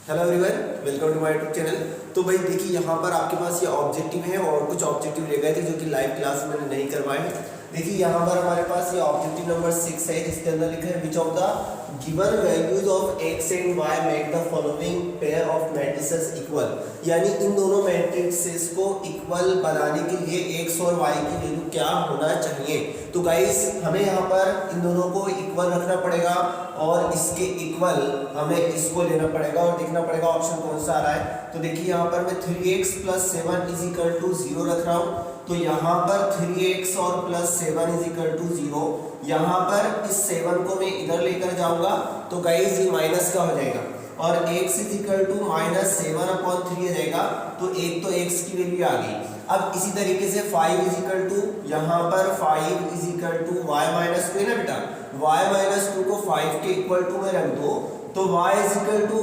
Hello everyone, welcome to my YouTube channel. तो भाई देखिए, यहाँ पर आपके पास ये ऑब्जेक्टिव है और कुछ ऑब्जेक्टिव ले गए थे जो कि लाइव क्लास में मैंने नहीं करवाए हैं। देखिए यहाँ पर हमारे पास ये ऑब्जेक्टिव नंबर 6 है, जिसके अंदर लिखा है which of the given values of x and y make the following pair of matrices equal. यानी इन दोनों मैट्रिसेस को इक्वल बनाने के लिए x और y की वैल्यू क्या होना चाहिए। तो गाइस हमें यहाँ पर इन दोनों को इक्वल रखना पड़ेगा और इसके इक्वल हमें इसको लेना पड़ेगा और देखना पड़ेगा ऑप्शन कौन सा आ रहा है। तो देखिए यहाँ पर मैं 3x + 7 = 0 रख रहा हूँ। तो यहाँ पर 3x और +7 = 0। यहाँ पर इस 7 को मैं इधर लेकर जाऊंगा तो गाइस ये माइनस का हो जाएगा और x = -7/3 आ जाएगा। तो एक तो x की वैल्यू आ गई। अब इसी तरीके से 5 यहाँ पर 5 = y-2 है ना बेटा। y-2 को 5 के इक्वल टू में रख दो तो y =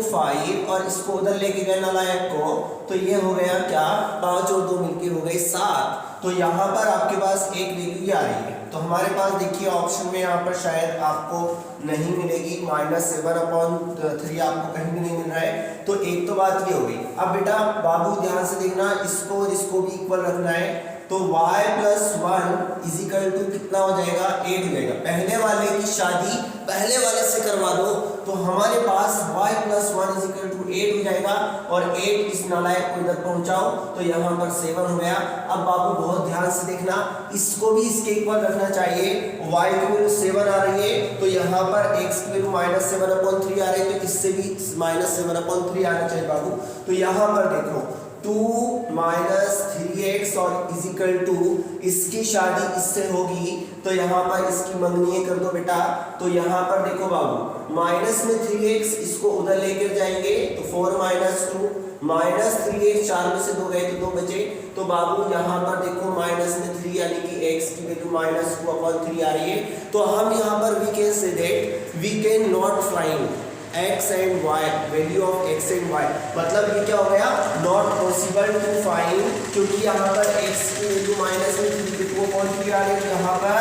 5 और इसको उधर लेके गए नालायक को, तो ये हो गया क्या, 5 और 2 मिलके हो गए 7। तो यहाँ पर आपके पास एक वैल्यू आ रही है। तो हमारे पास देखिए ऑप्शन में यहाँ पर शायद आपको नहीं मिलेगी, -7/3 आपको कहीं भी नहीं मिल रहा है। तो एक तो बात ये हो गई। अब बेटा बाबू ध्यान से देखना, इसको और इसको भी इक्वल रखना है। तो y + 1 कितना हो जाएगा, 8 हो जाएगा। पहले वाले की शादी पहले वाले से करवा दो तो हमारे पास y + 1 = 8 हो जाएगा और 8 इस नालायक को इधर पहुंचाओ तो यहाँ पर 7 हो गया। अब बाबू बहुत ध्यान से देखना, इसको भी इसके इक्वल रखना चाहिए। y की वैल्यू 7 आ रही है तो यहाँ पर x की वैल्यू -7/3 आ रही है, तो इससे भी -7/3 आना चाहिए बाबू। तो यहाँ पर देखो 2 - 3x और = इसकी शादी इससे होगी तो यहाँ पर इसकी मंगनी कर दो बेटा। तो यहाँ पर देखो बाबू माइनस में 3x, इसको उधर लेकर जाएंगे तो 4 - 2 -3x, 4 में से 2 गए तो 2 बचे। तो बाबू यहाँ पर देखो माइनस में 3 यानी कि x की वैल्यू -2/3 आ रही है। तो हम यहाँ पर we can say that we can not find x and y, value of x and y, मतलब ये क्या हो गया, नॉट पॉसिबल टू फाइंड, क्योंकि यहाँ पर x की वैल्यू -2/3 आ रही है, यहाँ पर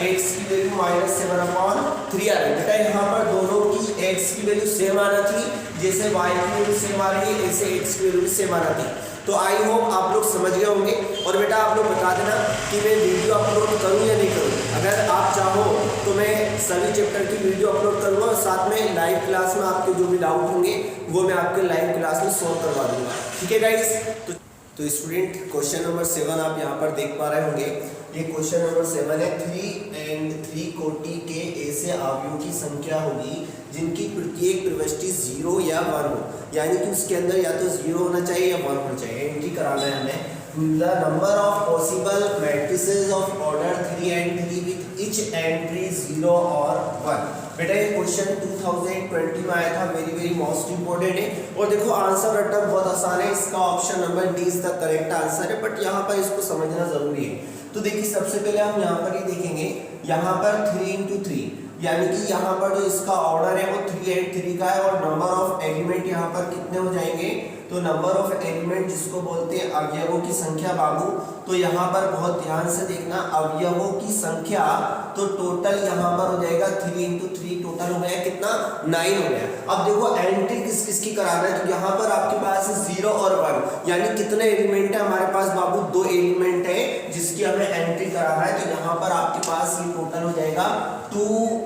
x की वैल्यू -7/3 आ रही है। बेटा यहाँ पर दोनों की x की वैल्यू सेम आना थी, जैसे y की वैल्यू सेम आ रही है ऐसे x की वैल्यू सेम आना थी। तो आई होप आप लोग समझ गए होंगे। और बेटा आप लोग बता देना कि मैं वीडियो अपलोड करूं या नहीं करूं। अगर आप चाहो तो मैं सभी चैप्टर की वीडियो अपलोड करूंगा और साथ में लाइव क्लास में आपके जो भी डाउट होंगे वो मैं आपके लाइव क्लास में सॉल्व करवा दूंगा। ठीक है गाइस। तो स्टूडेंट क्वेश्चन नंबर 7 आप यहाँ पर देख पा रहे होंगे। ये क्वेश्चन नंबर 7 है। 3 कोटि के ऐसे अवयवों की संख्या होगी जिनकी प्रत्येक प्रविष्टि 0 या 1 हो, यानी कि उसके अंदर या तो 0 होना चाहिए या 1 होना चाहिए। एंट्री कराना है हमें। The number of possible matrices of order 3 and 3 with each entry 0 और 1। बेटा ये क्वेश्चन 2020 में आया था, वेरी मोस्ट इंपोर्टेंट है। और देखो आंसर रटना बहुत आसान है, इसका option number D is the correct answer है, बट यहाँ पर इसको समझना जरूरी है। तो देखिए सबसे पहले हम यहाँ पर ये देखेंगे, यहाँ पर 3 × 3 यानी कि यहाँ पर जो इसका ऑर्डर है वो 3 and 3 का है और नंबर ऑफ एलिमेंट यहाँ पर कितने हो जाएंगे, तो नंबर ऑफ एलिमेंट जिसको बोलते हैं अवयवों की संख्या बाबू। तो यहाँ पर बहुत ध्यान से देखना, अवयवों की संख्या तो टोटल यहाँ पर हो जाएगा 3 × 3 टोटल हो गया कितना, 9 हो गया। अब देखो एंट्री किस किस की कराना है, तो यहाँ पर आपके पास 0 और 1 यानी कितने एलिमेंट है हमारे पास बाबू, 2 एलिमेंट है जिसकी हमें एंट्री कराना है। तो यहाँ पर आपके पास ये टोटल हो जाएगा 2,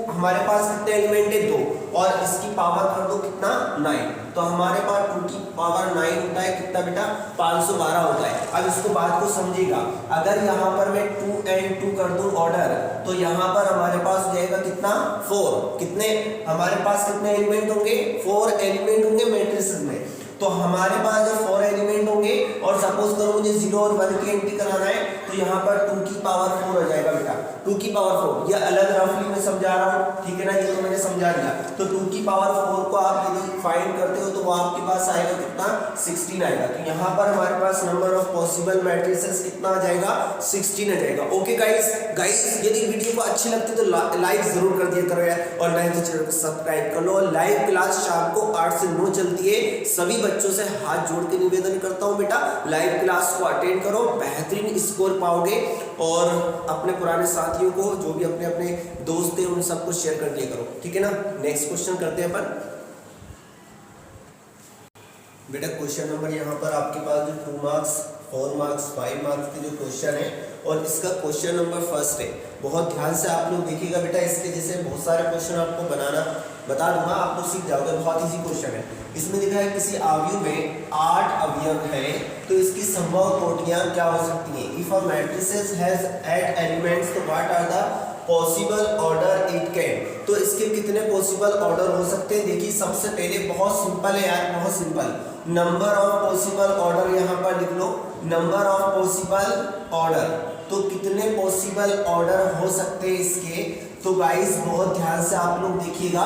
हमारे पास कितने एलिमेंट है 2 और इसकी पावर कर दो कितना, 9। तो हमारे पास 2 की पावर 9 होता है कितना बेटा, 512 होता है। अब इसको बात को समझिएगा, अगर यहाँ पर मैं 2 and 2 कर दूं ऑर्डर तो यहाँ पर हमारे पास हो जाएगा कितना, 4। कितने हमारे पास कितने एलिमेंट होंगे, 4 एलिमेंट होंगे मैट्रिसेस में। तो हमारे पास जब 4 एलिमेंट होंगे और सपोज करो मुझे 0 और 1 की एंट्री कराना है तो यहाँ पर 2 की पावर 4 हो जाएगा बेटा, 2 की पावर 4। ये अलग रफली मैं समझा रहा हूँ, ठीक है ना, ये तो मैंने समझा दिया। तो 2 की पावर 4 को आप यदि फाइंड करते हो तो वो आपके पास आएगा कितना, 16 आएगा। तो यहाँ पर हमारे पास नंबर ऑफ पॉसिबल मैट्रिसेस कितना आ जाएगा, 16 आ जाएगा। ओके गाइस यदि वीडियो को अच्छी लगती तो लाइक जरूर कर दिया करो यार, और नहीं तो चैनल को सब्सक्राइब कर लो। लाइव क्लास शाम को 8 से 9 चलती है। सभी बच्चों से हाथ जोड़ के निवेदन करता हूं बेटा लाइव क्लास को अटेंड करो, बेहतरीन स्कोर पाओगे और अपने पुराने साथियों को, जो भी अपने अपने दोस्त हैं, उन सबको शेयर कर दिया करो। ठीक है ना। नेक्स्ट क्वेश्चन करते हैं अपन। बेटा क्वेश्चन नंबर यहाँ पर आपके पास जो 2 मार्क्स 4 मार्क्स 5 मार्क्स के जो क्वेश्चन है और इसका क्वेश्चन नंबर फर्स्ट है। बहुत ध्यान से आप लोग देखिएगा बेटा, इसके जैसे बहुत सारे क्वेश्चन आपको बनाना बता दूंगा, आप लोग सीख जाओगे। बहुत इजी क्वेश्चन है। इसमें लिखा है किसी अवयव में 8 अवयव हैं तो इसकी संभव कोटियां क्या हो सकती हैं। If a matrices has 8 elements तो what are the possible order it can. तो इसके कितने पॉसिबल ऑर्डर हो सकते हैं। देखिए सबसे पहले बहुत सिंपल है यार, बहुत simple, number of possible order यहाँ पर लिख लो, नंबर ऑफ पॉसिबल ऑर्डर। तो कितने पॉसिबल ऑर्डर हो सकते हैं इसके। तो गाइस बहुत ध्यान से आप लोग देखिएगा।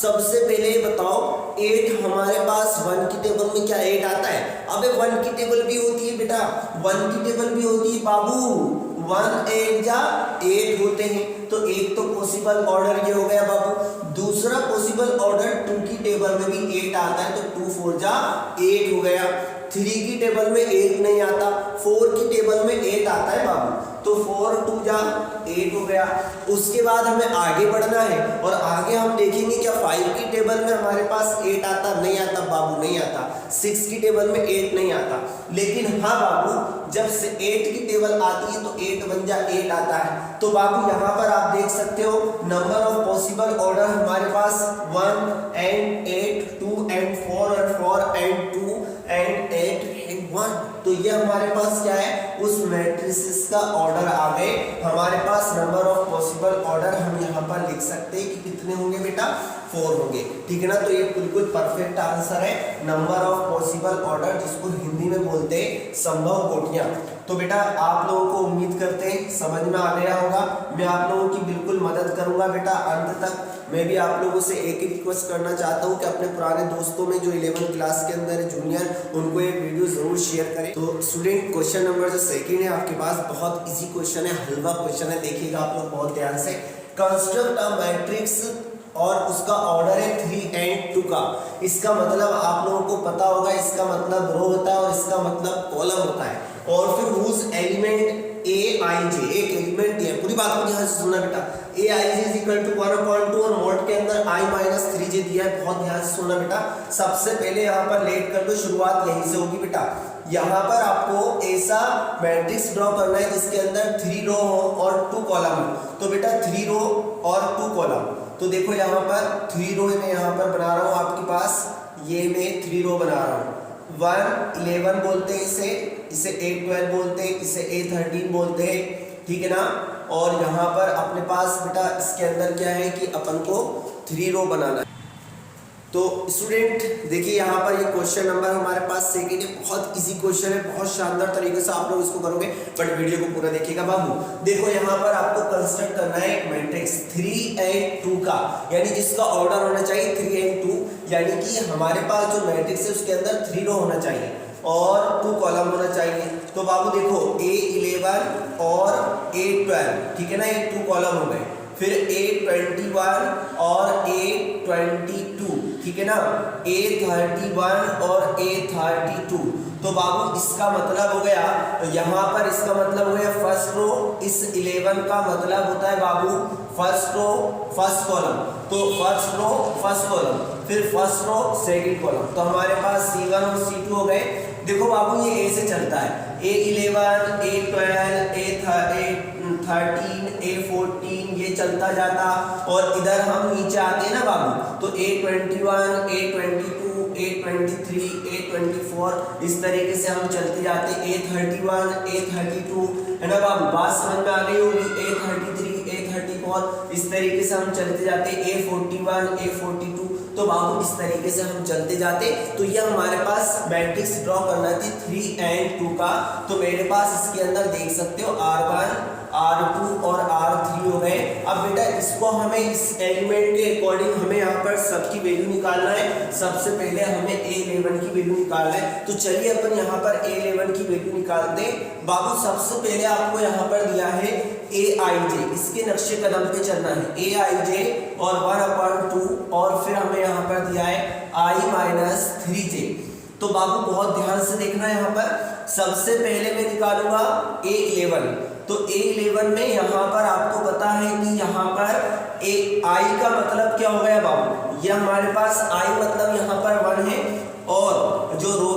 सबसे पहले बताओ 8 हमारे पास 1 की टेबल में क्या 8 आता है। अबे 1 की टेबल भी होती है बेटा, 1 की टेबल भी होती है बाबू, 1 8 जा 8 होते हैं। तो एक तो पॉसिबल ऑर्डर ये हो गया बाबू। दूसरा पॉसिबल ऑर्डर 2 की टेबल में भी 8 आता है तो 2 4 जा 8 हो गया। 3 की टेबल में 8 नहीं आता, 4 की टेबल में 8 आता है बाबू, तो 4 2 जा 8 हो गया। उसके बाद हमें आगे बढ़ना है और आगे हम देखेंगे क्या 5 की टेबल में हमारे पास 8 आता, नहीं आता बाबू, नहीं आता। 6 की टेबल में 8 नहीं आता, लेकिन हाँ बाबू जब से 8 की टेबल आती है तो 8 1 जा 8 आता है। तो बाबू यहाँ पर आप देख सकते हो नंबर ऑफ पॉसिबल ऑर्डर हमारे पास 1 and 8, 2 and 4 और 4 and 2 and 8 and 1। तो ये हमारे पास क्या है, उस मैट्रिसेस का ऑर्डर आ गए। हमारे पास नंबर ऑफ पॉसिबल ऑर्डर हम यहाँ पर लिख सकते हैं कि कितने होंगे बेटा, 4 होंगे, ठीक है ना। तो ये बिल्कुल परफेक्ट आंसर है, नंबर ऑफ पॉसिबल ऑर्डर, जिसको हिंदी में बोलते हैं संभव कोटियां। तो बेटा आप लोगों को उम्मीद करते हैं समझ में आ गया होगा। मैं आप लोगों की बिल्कुल मदद करूंगा बेटा अंत तक। मैं भी आप लोगों से एक ही रिक्वेस्ट करना चाहता हूं कि अपने पुराने दोस्तों में जो 11th क्लास के अंदर जूनियर, उनको ये वीडियो जरूर शेयर करें। तो स्टूडेंट क्वेश्चन नंबर जो सेकंड है आपके पास, बहुत इजी क्वेश्चन है, हलवा क्वेश्चन है। देखिएगा आप लोग बहुत ध्यान से। कंस्ट्रक्ट अ मैट्रिक्स और उसका ऑर्डर है 3 and 2 का। इसका मतलब आप लोगों को पता होगा, इसका मतलब रो होता है और इसका मतलब कॉलम होता है। और फिर whose element a i j, एक एलिमेंट दिया है, पूरी बात को ध्यान से सुनना बेटा। a i j is equal to 1/2 और मॉड के अंदर i - 3j दिया है, बहुत ध्यान से सुनना बेटा। सबसे पहले यहाँ पर लेट कर दो, शुरुआत यहीं से होगी बेटा। यहाँ पर आपको ऐसा मैट्रिक्स ड्रॉ करना है जिसके अंदर 3 रो हो और 2 कॉलम हो। तो बेटा 3 रो और 2 कॉलम। तो देखो यहाँ पर 3 रो मैं यहाँ पर बना रहा हूँ आपके पास, ये मैं 3 रो बना रहा हूँ। 1 11 बोलते हैं इसे 8 12 बोलते हैं, इसे 8 13 बोलते हैं, ठीक है ना। और यहाँ पर अपने पास बेटा इसके अंदर क्या है कि अपन को 3 रो बनाना है। तो स्टूडेंट देखिए यहाँ पर ये क्वेश्चन नंबर हमारे पास सेकंड है, बहुत इजी क्वेश्चन है, बहुत शानदार तरीके से आप लोग इसको करोगे, बट वीडियो को पूरा देखिएगा बाबू। देखो यहाँ पर आपको कंस्ट्रक्ट करना है एक मैट्रिक्स 3 and 2 का, यानी जिसका ऑर्डर होना चाहिए 3 and 2, यानी कि हमारे पास जो मैट्रिक्स है उसके अंदर 3 रो होना चाहिए और 2 कॉलम होना चाहिए। तो बाबू देखो A11 और A12, ठीक है ना, ये 2 कॉलम हो गए। फिर A21 और A22, ठीक है ना, A31 और A32। तो बाबू इसका मतलब हो गया, यहाँ पर इसका मतलब हो गया फर्स्ट रो, इस 11 का मतलब होता है बाबू फर्स्ट रो फर्स्ट कॉलम। तो फर्स्ट रो फर्स्ट कॉलम, फिर फर्स्ट रो सेकंड कॉलम। तो हमारे पास C1 और C2 हो गए। देखो बाबू ये A से चलता है, A11 A12 A13 A14 ये चलता जाता, और इधर हम नीचे आते हैं ना बाबू, तो A21 A22 A23 A24 इस तरीके से हम चलते जाते, A31 A32, है ना बाबू, बात समझ में आ गई होगी। A33 A34 इस तरीके से हम चलते जाते, A41 A42। तो बाबू इस तरीके से हम चलते जाते। तो ये हमारे पास मैट्रिक्स ड्रॉ करना थी 3 and 2 का। तो मेरे पास इसके अंदर देख सकते हो R1 R2 और R3 हो गए। अब बेटा इसको हमें इस एलिमेंट के अकॉर्डिंग हमें यहाँ पर सबकी वैल्यू निकालना है। सबसे पहले हमें A11 की वैल्यू निकालना है। तो चलिए अपन यहाँ पर A11 की वैल्यू निकालते हैं। बाबू सबसे पहले आपको यहाँ पर दिया है Aij, इसके नक्शे कदम पे चलना है, Aij और 1/2, और फिर हमें यहाँ पर दिया है I - 3j। तो बाबू बहुत ध्यान से देखना यहाँ पर। सबसे पहले मैं निकालूंगा A11। तो A11 में यहाँ पर आपको पता है कि यहाँ पर I का मतलब क्या हो गया बाबू, ये हमारे पास I मतलब यहाँ पर 1 है, और जो रो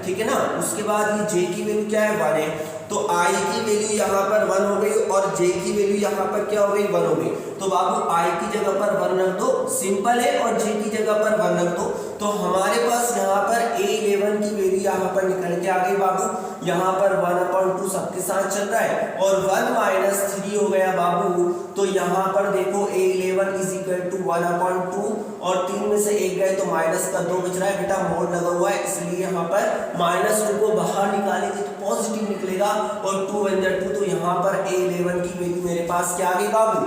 ठीक है ना। उसके बाद ये जे की वैल्यू क्या है 1 है, तो आई की वैल्यू यहाँ पर 1 हो गई और जे की वैल्यू यहाँ पर क्या हो गई 1 हो गई। तो बाबू आई की जगह पर 1 रख दो, सिंपल है, और जे की जगह पर 1 रख दो। तो हमारे पास यहाँ पर A11 की वैल्यू यहाँ पर निकल के आ गई बाबू। यहाँ पर 1/2 सबके साथ चल रहा है और 1 - 3 हो गया बाबू। तो यहाँ पर देखो A11 = 1/2 और 3 में से 1 गए तो माइनस का 2 बच रहा है बेटा, मोड लगा हुआ है, इसलिए यहाँ पर -2 को बाहर निकालेंगे तो पॉजिटिव निकलेगा और 2 × 2, तो यहाँ पर A11 की वैल्यू मेरे पास क्या आ गई बाबू,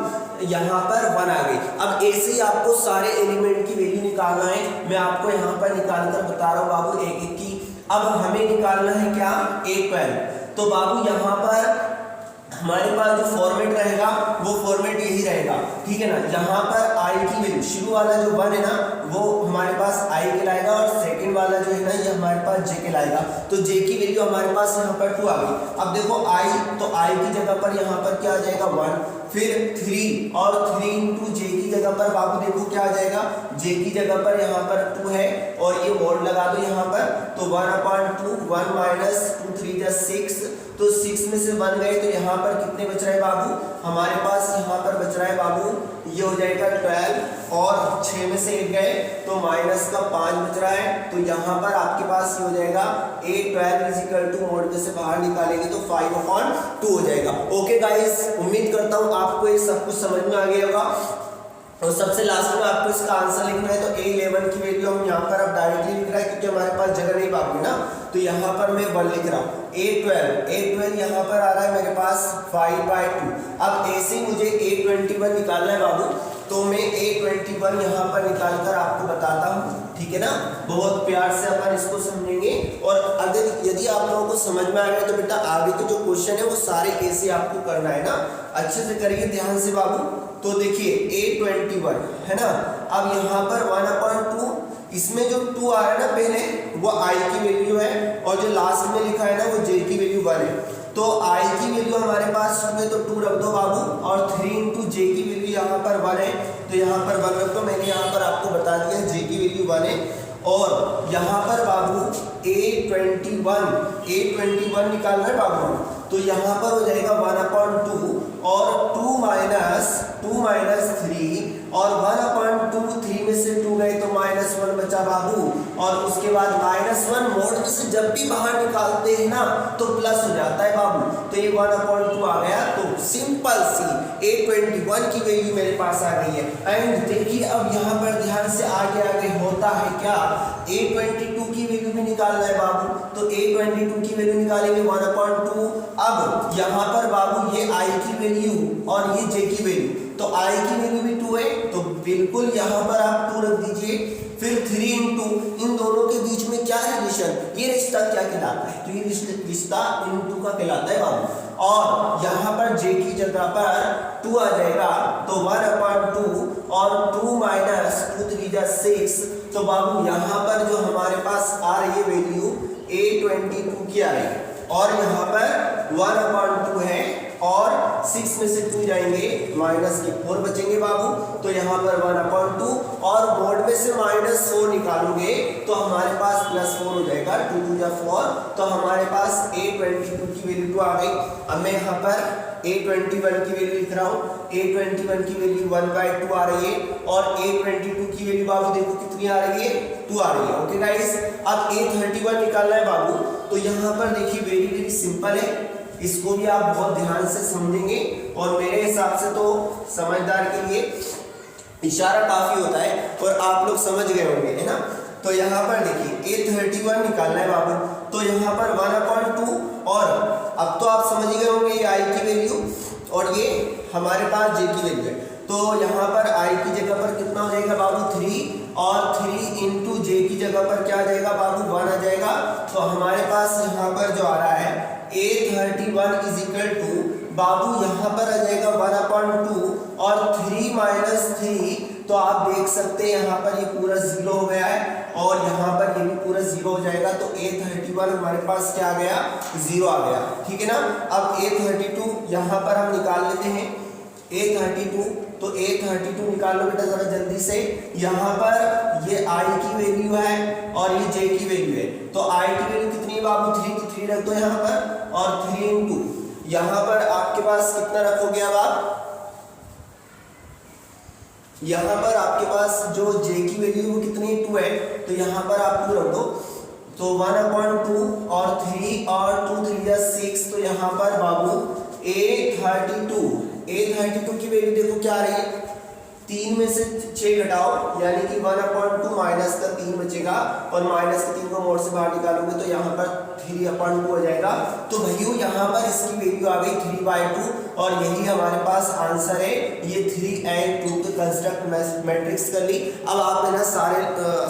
यहाँ पर 1 आ गई। अब ऐसे ही आपको सारे एलिमेंट की वैल्यू निकालना है, मैं आपको यहाँ पर निकाल कर बता रहा हूँ बाबू एक एक की। अब हमें निकालना है क्या A12, तो बाबू यहाँ पर हमारे पास जो फॉर्मेट रहेगा वो फॉर्मेट यही रहेगा, ठीक है ना। यहाँ पर आई की वैल्यू शुरू वाला जो 1 है ना वो हमारे पास आई कहलाएगा और सेकंड वाला जो है ना ये हमारे पास जे कहलाएगा। तो जे की वैल्यू हमारे पास यहाँ पर 2 आ गई। अब देखो आई, तो आई की जगह पर यहाँ पर क्या आ जाएगा 1, फिर 3 और 3 × जे की जगह पर बाबू देखो क्या आ जाएगा, जे की जगह पर यहाँ पर 2 है और ये मोड लगा दो यहाँ पर, तो 1/2 1 - 2 3 = 6, तो 6 में से 1 गए तो यहाँ पर कितने बच रहे हैं बाबू, हमारे पास यहाँ पर बच रहा है बाबू ये हो जाएगा 12 और 6 में से 1 गए तो माइनस का 5 बच रहा है। तो यहाँ पर आपके पास ये हो जाएगा A12 = मोड में से बाहर निकालेंगे तो 5/2 हो जाएगा। ओके गाइस, उम्मीद करता हूँ आपको ये सब कुछ समझ में आ गया होगा। और सबसे लास्ट में आपको इसका आंसर लिखना है, तो A11 की वैल्यू हम यहाँ पर अब डायरेक्टली लिख रहा है क्योंकि हमारे पास जगह नहीं बाकी ना, तो यहाँ पर मैं 1 लिख रहा हूँ। A12 यहाँ पर आ रहा है मेरे पास 5/2। अब ऐसे ही मुझे A21 निकालना है बाबू, तो मैं A21 यहाँ पर निकाल कर आपको बताता हूँ, ठीक है ना। बहुत प्यार से अपन इसको समझेंगे और अगर यदि आप लोगों को समझ में आ गया तो बेटा आगे के जो क्वेश्चन है वो सारे ऐसे आपको करना है ना, अच्छे से करिए ध्यान से बाबू। तो देखिए A21 है ना, अब यहाँ पर 1/2, इसमें जो 2 आ रहा है ना पहले वो आई की वैल्यू है और जो लास्ट में लिखा है ना वो जे की वैल्यू 1 है। तो आई की वैल्यू हमारे पास में तो 2 रख दो बाबू और 3 × जे की वैल्यू यहाँ पर 1 है, तो यहाँ पर 1 रख दो। मैंने यहाँ पर आपको बता दिया जे की वैल्यू 1 है और यहाँ पर बाबू A21 निकालना है बाबू, तो यहाँ पर हो जाएगा 1/2 और 2 - 3 और 1/2 3 में से 2 गए तो -1 बचा बाबू और उसके बाद -1 मोड में से जब भी बाहर निकालते हैं ना तो प्लस हो जाता है बाबू, तो ये 1/2 आ गया। तो सिंपल सी A21 की वैल्यू मेरे पास आ गई है। एंड देखिए अब यहाँ पर ध्यान से आगे आगे होता है क्या, A22 की वैल्यू भी निकालना है बाबू, तो A22 की वैल्यू निकालेंगे 1/2। अब यहाँ पर बाबू ये आई की वैल्यू और ये जे की वैल्यू, तो आई की वैल्यू भी 2 है तो बिल्कुल यहाँ पर आप 2 रख दीजिए। फिर 3 × इन दोनों के बीच में क्या रिलेशन, ये रिश्ता क्या कहलाता है, तो ये रिश्ता × का कहलाता है बाबू। और यहाँ पर जे की जगह पर 2 आ जाएगा तो 1/2 और 2 - 2 3 = 6, तो बाबू यहाँ पर जो हमारे पास आ रही है वैल्यू A22 की आ रही है और यहाँ पर 1/2 है और 6 में से 2 जाएंगे माइनस के 4 बचेंगे बाबू, तो यहाँ पर 1/2 और मोड में से -4 निकालोगे तो हमारे पास +4 हो जाएगा, 2 × 2 = 4, तो हमारे पास A22 की वैल्यू 2 आ गई। अब मैं यहाँ पर A21 की वैल्यू लिख रहा हूँ, A21 की वैल्यू 1/2 आ रही है और A22 की वैल्यू बाबू देखो कितनी आ रही है, 2 आ रही है। ओके गाइस, अब A31 निकालना है बाबू, तो यहाँ पर देखिए वेरी सिंपल है, इसको भी आप बहुत ध्यान से समझेंगे और मेरे हिसाब से तो समझदार के लिए इशारा काफी होता है और आप लोग समझ गए होंगे, है ना। तो यहाँ पर देखिए A31 निकालना है बाबू, तो यहाँ पर 1/2 और अब तो आप समझ गए होंगे ये आई की वैल्यू और ये हमारे पास जे की वैल्यू है, तो यहाँ पर आई की जगह पर कितना हो जाएगा बाबू 3 और 3 × जे की जगह पर क्या आ जाएगा बाबू 1 आ जाएगा। तो हमारे पास यहाँ पर जो आ रहा है A31 = बाबू यहाँ पर आ जाएगा 1/2 और 3 - 3, तो आप देख सकते हैं यहाँ पर ये पूरा 0 हो गया है और यहाँ पर ये भी पूरा 0 हो जाएगा, तो A31 हमारे पास क्या आ गया 0 आ गया, ठीक है ना। अब A32 यहाँ पर हम निकाल लेते हैं, A32 तो A32 निकाल लो बेटा जरा जल्दी से। यहाँ पर ये I की वैल्यू है और ये J की वैल्यू है, तो I की वैल्यू कितनी है बाबू 3 की 3 रख दो यहाँ पर, और 3 इंटू यहाँ पर आपके पास कितना रखोगे अब आप, यहाँ पर आपके पास जो J की वैल्यू वो कितनी 2 है, तो यहाँ पर आप 2 रख दो, तो 1/2 और 3 और 2 3 या 6, तो यहाँ पर बाबू A32 की वैल्यू देखो क्या आ रही है, 3 में से 6 घटाओ यानी कि 1/2 माइनस का 3 बचेगा, और माइनस का 3 को मोड से बाहर निकालोगे तो यहाँ पर 3/2 हो जाएगा। तो भैया यहाँ पर इसकी वैल्यू आ गई 3/2, और यही हमारे पास आंसर है। ये 3 and 2 के कंस्ट्रक्ट मैट्रिक्स कर ली। अब आप है ना सारे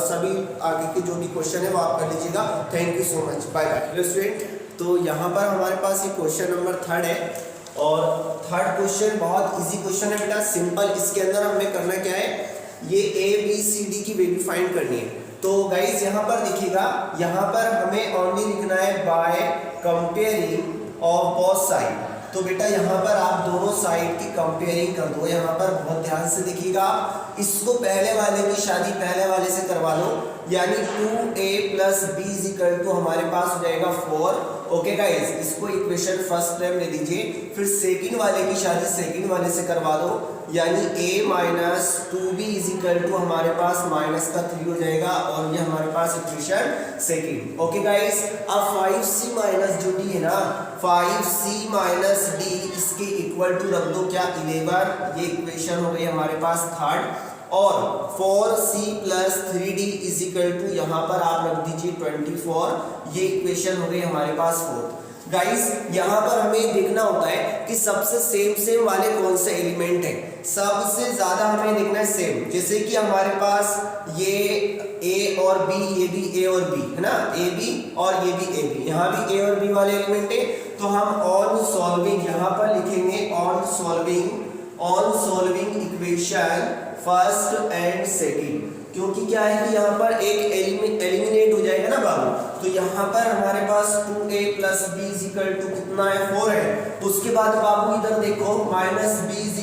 सभी आगे के जो भी क्वेश्चन है वो आप कर लीजिएगा। Thank you so much, bye bye. Hello student, तो यहाँ पर हमारे पास ये क्वेश्चन नंबर 3 है, और थर्ड क्वेश्चन बहुत इजी क्वेश्चन है बेटा, सिंपल। इसके अंदर हमें करना क्या है, ये ABCD की वैल्यू फाइंड करनी है। तो गाइस यहाँ पर देखिएगा, यहाँ पर हमें ओनली लिखना है by comparing of both side. तो बेटा यहाँ पर आप दोनों साइड की कंपेयरिंग कर दो। यहाँ पर बहुत ध्यान से देखिएगा, इसको पहले वाले की शादी पहले वाले से करवा लो, यानी 2A + B = हमारे पास हो जाएगा 4। ओके गाइस, इसको इक्वेशन फर्स्ट टर्म ले दीजिए। फिर सेकंड वाले की शादी सेकंड वाले से करवा दो, यानी A - 2B = हमारे पास -3 हो जाएगा, और ये हमारे पास इक्वेशन सेकंड। ओके गाइस, अब 5C - जो D है ना, 5C - D इसके इक्वल टू रख दो क्या 11, ये इक्वेशन हो गई हमारे पास थर्ड। और 4C + 3D = यहाँ पर आप रख दीजिए 24, ये इक्वेशन हो गई हमारे पास फोर्थ। गाइस यहाँ पर हमें देखना होता है कि सबसे सेम वाले कौन से एलिमेंट है, सबसे ज्यादा हमें देखना है सेम। जैसे कि हमारे पास ये A और B, ये भी A और B है ना, AB और ये भी AB, यहाँ भी A और B वाले एलिमेंट है। तो हम ऑन सॉल्विंग यहाँ पर लिखेंगे on solving equation first and second, क्योंकि क्या है कि यहाँ पर एक एलिमिनेट हो जाएगा ना बाबू। तो यहाँ पर हमारे पास 2A + B = कितना है 4 है। उसके बाद बाबू इधर देखो -B =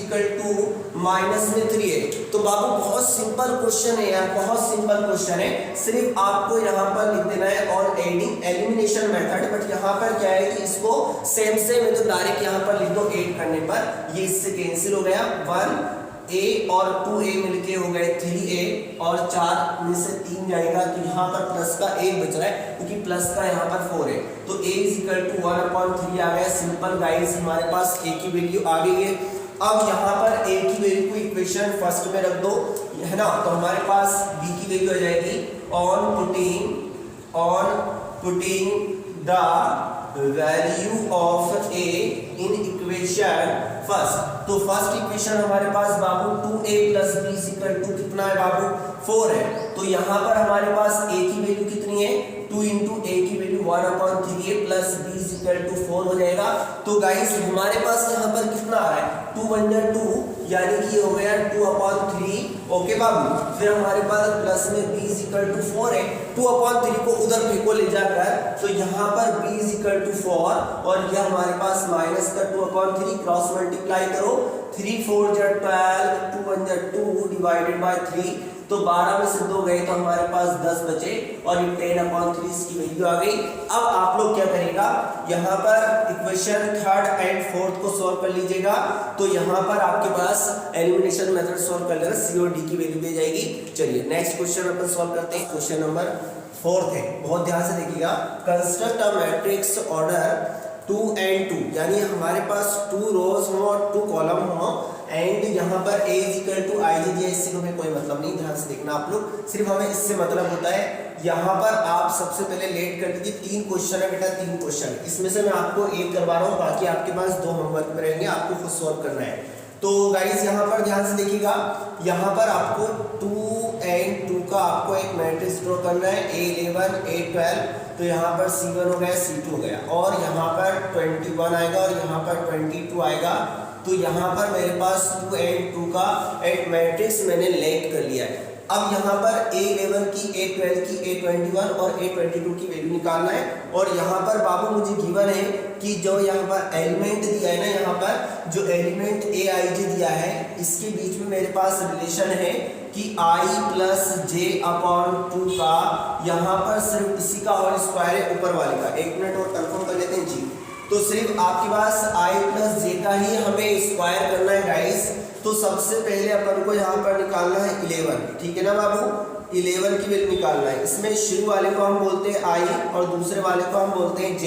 -3 है। तो बाबू बहुत सिंपल क्वेश्चन है यार, बहुत सिंपल क्वेश्चन है। सिर्फ आपको यहाँ पर लिख देना है ऑन एलिमिनेशन मेथड। बट यहाँ पर क्या है कि इसको सेम है, तो डायरेक्ट यहाँ पर लिख दो 8 करने पर, ये इससे कैंसिल हो गया। 1A और 2A मिलके हो गए 3A, और 4 में से 3 जाएगा, तो यहाँ पर प्लस का 1 बच रहा है, क्योंकि प्लस का यहाँ पर 4 है। तो A = 1/3 आ गया। सिंपल गाइस, हमारे पास A की वैल्यू आ गई है। अब यहाँ पर A की वैल्यू को इक्वेशन फर्स्ट में रख दो, है ना, तो हमारे पास B की वैल्यू आ जाएगी on putting the value of A in equation first. तो फर्स्ट इक्वेशन हमारे पास बाबू 2A + B = कितना है बाबू 4 है। तो यहाँ पर हमारे पास A की वैल्यू कितनी है, 2 × A की वैल्यू 1/3A + B = 4 हो जाएगा। तो गाइस हमारे पास यहाँ पर कितना आ रहा है, 2 × 1 = 2, यानी कि हो गया 2/3। ओके बाबू, फिर हमारे पास प्लस में B = 4 है, 2/3 को उधर फेंको ले जाकर, तो यहाँ पर B = 4, और यह हमारे पास माइनस का 2/3 क्रॉस मल्टीप्लाई करो, 3 × 4 = 12, 2 × 1 = 2 डिवाइडेड बाय 3, तो 12 में से 2 गए तो हमारे पास 10 बचे, और ये 10/3 इसकी वैल्यू आ गई। अब आप लोग क्या करेगा, यहाँ पर इक्वेशन थर्ड एंड फोर्थ को सॉल्व कर लीजिएगा। तो यहाँ पर आपके पास एलिमिनेशन मेथड सॉल्व कर लेना, C और D की वैल्यू दे जाएगी। चलिए नेक्स्ट क्वेश्चन अपन सॉल्व करते हैं। क्वेश्चन नंबर 4 है, बहुत ध्यान से देखिएगा। Construct a matrix order 2 and 2, यानी हमारे पास 2 रोज हो और 2 कॉलम हो, एंड यहाँ पर A = IJ दिया, इससे हमें कोई मतलब नहीं, ध्यान से देखना आप लोग, सिर्फ हमें इससे मतलब होता है। यहाँ पर आप सबसे पहले लेट कर दीजिए, 3 क्वेश्चन है बेटा, 3 क्वेश्चन, इसमें से मैं आपको एक करवा रहा हूँ, बाकी आपके पास 2 होमवर्क में रहेंगे, आपको खुद सॉल्व करना है। तो गाइस यहाँ पर ध्यान से देखिएगा, यहाँ पर आपको 2 and 2 का आपको एक मैट्रिक्स ड्रॉ करना है, A11 A12, तो यहाँ पर C1 हो गया, C2 हो गया, और यहाँ पर 21 आएगा, और यहाँ पर 22 आएगा। तो यहाँ पर मेरे पास 2 and 2 का एक मैट्रिक्स मैंने लेट कर लिया है। अब यहाँ पर A11 की, A12 की, A21 और A22 की वैल्यू निकालना है। और यहाँ पर बाबू मुझे गिवन है कि जो यहाँ पर एलिमेंट दिया है ना, यहाँ पर जो एलिमेंट AIJ दिया है, इसके बीच में मेरे पास रिलेशन है कि I प्लस J अपॉन 2 का यहाँ पर सिर्फ इसी का होल स्क्वायर है ऊपर वाले का। एक मिनट और कंफर्म कर लेते हैं जी। तो सिर्फ आपके पास I प्लस J का ही हमें स्क्वायर करना है गाइस। तो सबसे पहले अपन को यहाँ पर निकालना है 11, ठीक है ना बाबू, 11 की वैल्यू निकालना है। इसमें शुरू वाले को हम बोलते हैं I और दूसरे वाले को हम बोलते हैं J,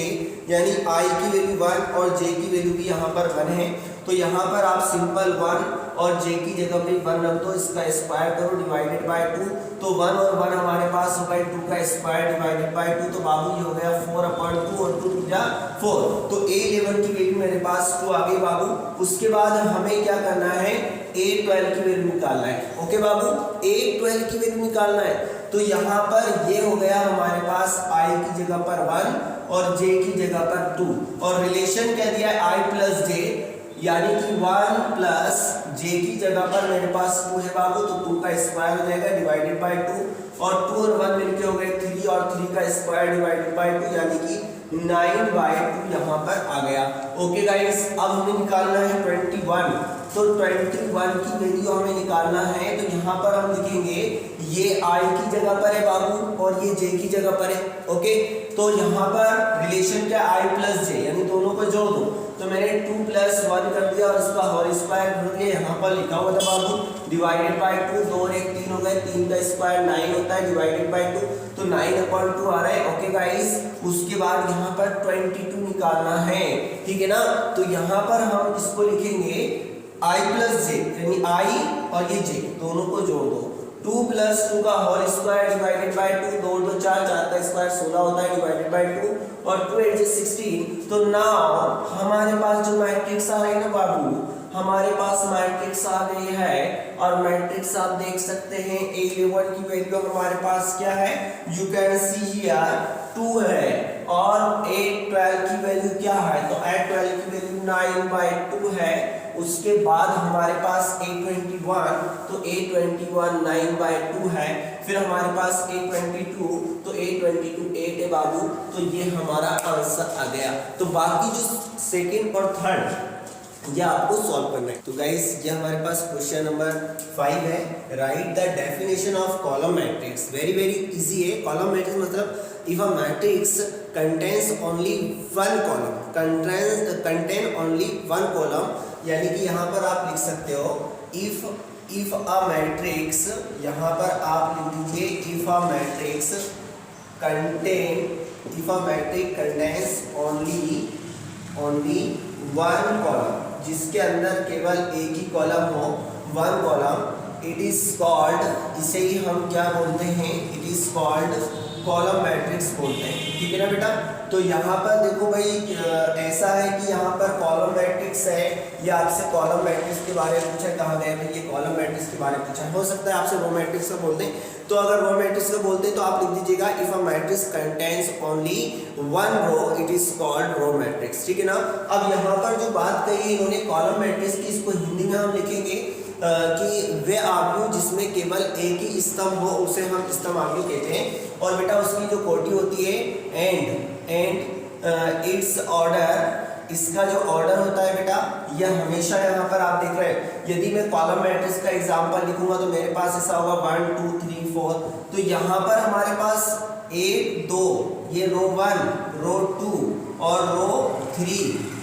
यानी I की वैल्यू 1 और J की वैल्यू भी यहाँ पर 1 है। तो यहाँ पर आप सिंपल 1 और J की जगह पे 1 रख दो, इसका स्क्वायर करो डिवाइडेड बाय 2। तो 1 और 1 हमारे पास हो गया 2 का स्क्वायर डिवाइडेड बाय 2। तो बाबू ये हो गया 4/2 और 2 2 जा 4। तो A11 की वैल्यू मेरे पास 2 आ गई बाबू। उसके बाद हमें क्या करना है, A12 की वैल्यू निकालना है। ओके बाबू, A12 की वैल्यू निकालना है। तो यहाँ पर ये हो गया हमारे पास I की जगह पर 1 और J की जगह पर 2 और रिलेशन क्या दिया है I प्लस J, यानी कि 1 प्लस J की जगह पर मेरे पास 2 है बाबू। तो 2 का स्क्वायर हो जाएगा डिवाइडेड बाय 2 और 2 और 1 मिलके हो गए 3 और 3 का स्क्वायर डिवाइडेड बाय 2, यानी कि 9/2 यहाँ पर आ गया। ओके गाइस, अब हमें निकालना है 21। तो 21 की वैल्यू हमें निकालना है। तो यहाँ पर हम लिखेंगे ये I की जगह पर है बाबू और ये J की जगह पर है। ओके, तो यहाँ पर रिलेशन क्या I प्लस J, यानी दोनों को जोड़ दो। तो मैंने 2 + 1 कर दिया और इसका होल स्क्वायर कर दिया। यहाँ पर लिखा हुआ था बाबू डिवाइडेड बाय 2, 2 और 1 3 हो गए, 3 का स्क्वायर 9 होता है डिवाइडेड बाय 2। तो 9/2 आ रहा है। ओके गाइस, उसके बाद यहाँ पर 22 निकालना है, ठीक है ना। तो यहाँ पर हम इसको लिखेंगे I प्लस J, यानी I और ये J दोनों को जोड़ दो। 2 + 2 का होल स्क्वायर डिवाइडेड बाय 2, 2 2 4, 4 का स्क्वायर 16 होता है डिवाइडेड बाय 2 और 2 8 16। तो नाउ हमारे पास जो मैट्रिक्स आ रही है ना बाबू, हमारे पास मैट्रिक्स आ गई है और मैट्रिक्स आप देख सकते हैं। A11 की वैल्यू हमारे पास क्या है, यू कैन सी हियर 2 है और A12 की वैल्यू क्या है, तो A12 की वैल्यू 9/2 है। उसके बाद हमारे पास A21, तो A21 9/2 है। फिर हमारे पास A22, तो A22 8 है बाबू। तो ये हमारा आंसर आ गया। तो बाकी जो सेकंड और थर्ड ये आपको सॉल्व करना है। तो गाइस ये हमारे पास क्वेश्चन नंबर 5 है, right the definition of column matrix. Very easy है। कॉलम मैट्रिक्स मतलब if a matrix contains only one column, contain only one column, यानी कि यहाँ पर आप लिख सकते हो if a matrix, यहाँ पर आप लिख दीजिए if a matrix contains only one column, जिसके अंदर केवल एक ही कॉलम हो, one column, it is called, इसे ही हम क्या बोलते हैं, it is called column matrix बोलते हैं, ठीक है ना बेटा। तो यहाँ पर देखो भाई ऐसा है कि यहाँ पर कॉलम मैट्रिक्स है, या आपसे कॉलम मैट्रिक्स के बारे में पूछा, कहा गया है ये कॉलम मैट्रिक्स के बारे में पूछा, हो सकता है आपसे रो मैट्रिक्स का बोलते हैं। तो अगर रो मैट्रिक्स का बोलते हैं तो आप लिख दीजिएगा if a matrix contains only one row it is called row matrix, ठीक है ना। अब यहाँ पर जो बात कही इन्होंने कॉलम मैट्रिक्स की, इसको हिंदी में हम लिखेंगे कि वे आव्यूह जिसमें केवल एक ही स्तंभ हो उसे हम स्तंभ आव्यूह कहते हैं। और बेटा उसकी जो कोटि होती है एंड इट्स ऑर्डर, इसका जो ऑर्डर होता है बेटा यह हमेशा यहाँ पर आप देख रहे हैं। यदि मैं कॉलम मैट्रिक्स का एग्जांपल लिखूंगा तो मेरे पास ऐसा होगा 1 2 3 4। तो यहाँ पर हमारे पास 1 2, ये रो 1 रो 2 और रो 3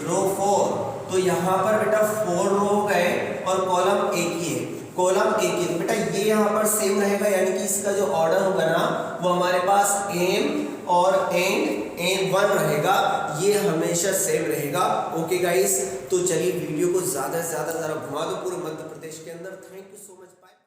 रो 4। तो यहाँ पर बेटा 4 रो हो गए और कॉलम एक ही है, कॉलम एक ही है बेटा। ये यहाँ पर सेम रहेगा, यानी कि इसका जो ऑर्डर होगा ना वो हमारे पास एम और एंड 1 रहेगा, ये हमेशा सेम रहेगा। ओके गाइस, तो चलिए वीडियो को ज़्यादा से ज़्यादा घुमा दो पूरे मध्य प्रदेश के अंदर। Thank you so much. Bye.